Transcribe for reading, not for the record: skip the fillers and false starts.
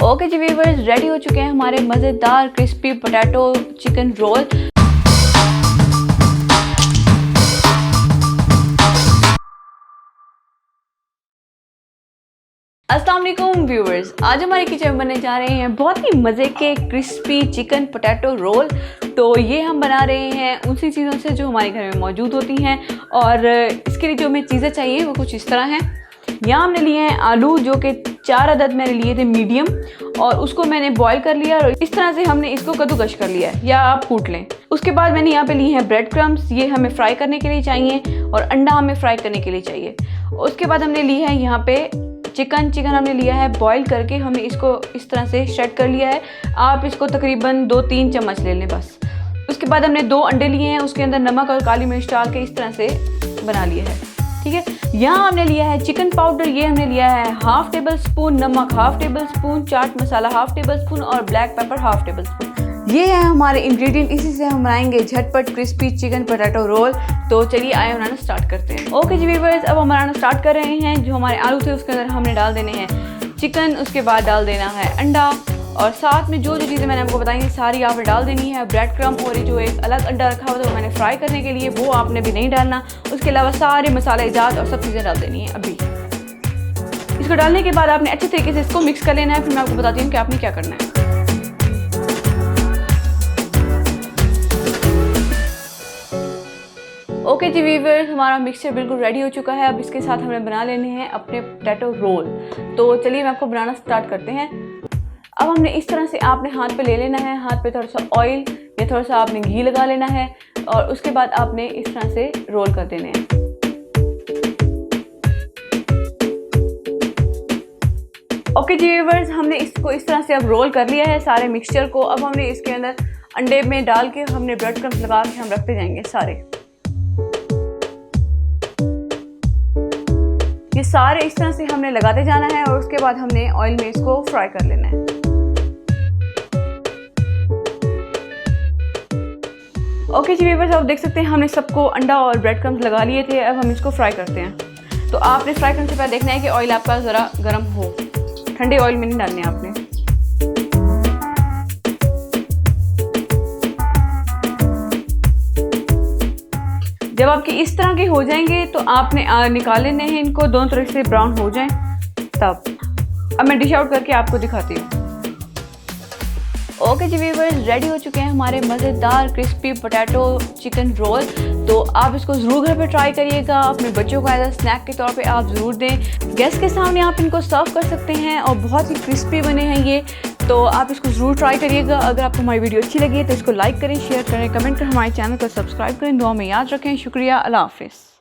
Okay जी viewers, ready हो चुके हैं हमारे मज़ेदार क्रिस्पी पोटैटो चिकन रोल। अस्सलाम वालेकुम व्यूअर्स, आज हमारे किचन में बनने जा रहे हैं बहुत ही मज़े के क्रिस्पी चिकन पोटैटो रोल। तो ये हम बना रहे हैं उसी चीज़ों से जो हमारे घर में मौजूद होती हैं, और इसके लिए जो हमें चीज़ें चाहिए वो कुछ इस तरह हैं। यहाँ हमने लिए हैं आलू, जो कि 4 अदद मैंने लिए थे मीडियम, और उसको मैंने बॉईल कर लिया और इस तरह से हमने इसको कद्दूकश कर लिया है, या आप कूट लें। उसके बाद मैंने यहाँ पे लिए हैं ब्रेड क्रम्स, ये हमें फ्राई करने के लिए चाहिए, और अंडा हमें फ्राई करने के लिए चाहिए। उसके बाद हमने ली है यहाँ पे चिकन हमने लिया है बॉईल करके, हमने इसको इस तरह से श्रेड कर लिया है। आप इसको तकरीबन 2-3 चम्मच ले लें बस। उसके बाद हमने 2 अंडे लिए हैं, उसके अंदर नमक और काली मिर्च डाल के इस तरह से बना लिया है, ठीक है। यहाँ हमने लिया है चिकन पाउडर, ये हमने लिया है हाफ टेबल स्पून, नमक half table spoon, chaat masala half table spoon और black pepper half table spoon. ये है हमारे इंग्रेडिएंट, इसी से हम बनाएंगे झटपट क्रिस्पी चिकन पोटैटो रोल। तो चलिए आए बनाना स्टार्ट करते हैं। ओके जी व्यूअर्स, अब हम बनाना स्टार्ट कर रहे हैं। जो हमारे आलू थे उसके अंदर हमने डाल देने हैं चिकन, उसके बाद डाल देना है अंडा, और साथ में जो चीज़ें मैंने आपको बताई सारी आपने डाल देनी है। ब्रेड क्रम और ये जो एक अलग अंडा रखा हुआ था वो मैंने फ्राई करने के लिए, वो आपने भी नहीं डालना। उसके अलावा सारे मसाले जात और सब चीज़ें डाल देनी है। अभी इसको डालने के बाद आपने अच्छे तरीके से इसको मिक्स कर लेना है। फिर मैं आपको बताती हूँ कि आपने क्या करना है। ओके जी व्यूअर्स, हमारा मिक्सचर बिल्कुल रेडी हो चुका है। अब इसके साथ हमें बना लेने हैं अपने पोटैटो रोल। तो चलिए मैं आपको बनाना स्टार्ट करते हैं। अब हमने इस तरह से आपने हाथ पे ले लेना है, हाथ पे थोड़ा सा ऑयल या थोड़ा सा आपने घी लगा लेना है, और उसके बाद आपने इस तरह से रोल कर देने हैं। ओके जी व्यूअर्स, हमने इसको इस तरह से अब रोल कर लिया है सारे मिक्सचर को। अब हमने इसके अंदर अंडे में डाल के हमने ब्रेड क्रम्स लगा के हम रखते जाएंगे सारे। ये सारे इस तरह से हमने लगाते जाना है, और उसके बाद हमने ऑयल में इसको फ्राई कर लेना है। ओके जी व्यूअर्स, आप देख सकते हैं हमने सबको अंडा और ब्रेड क्रम्स लगा लिए थे। अब हम इसको फ्राई करते हैं। तो आपने फ्राई करने से पहले देखना है कि ऑयल आपका ज़रा गर्म हो, ठंडे ऑयल में नहीं डालने आपने। जब आपके इस तरह के हो जाएंगे तो आपने निकाल लेने हैं इनको, दोनों तरफ से ब्राउन हो जाएं तब। अब मैं डिश आउट करके आपको दिखाती हूँ। ओके जी व्यूअर्स, रेडी हो चुके हैं हमारे मज़ेदार क्रिस्पी पोटैटो चिकन रोल। तो आप इसको ज़रूर घर पे ट्राई करिएगा, अपने बच्चों को एज अ स्नैक के तौर पे आप ज़रूर दें। गेस्ट के सामने आप इनको सर्व कर सकते हैं, और बहुत ही क्रिस्पी बने हैं ये। तो आप इसको ज़रूर ट्राई करिएगा। अगर आपको हमारी वीडियो अच्छी लगी है तो इसको लाइक करें, शेयर करें, कमेंट करें, हमारे चैनल को सब्सक्राइब करें। दुआ में याद रखें। शुक्रिया, अल्लाह हाफ़िज़।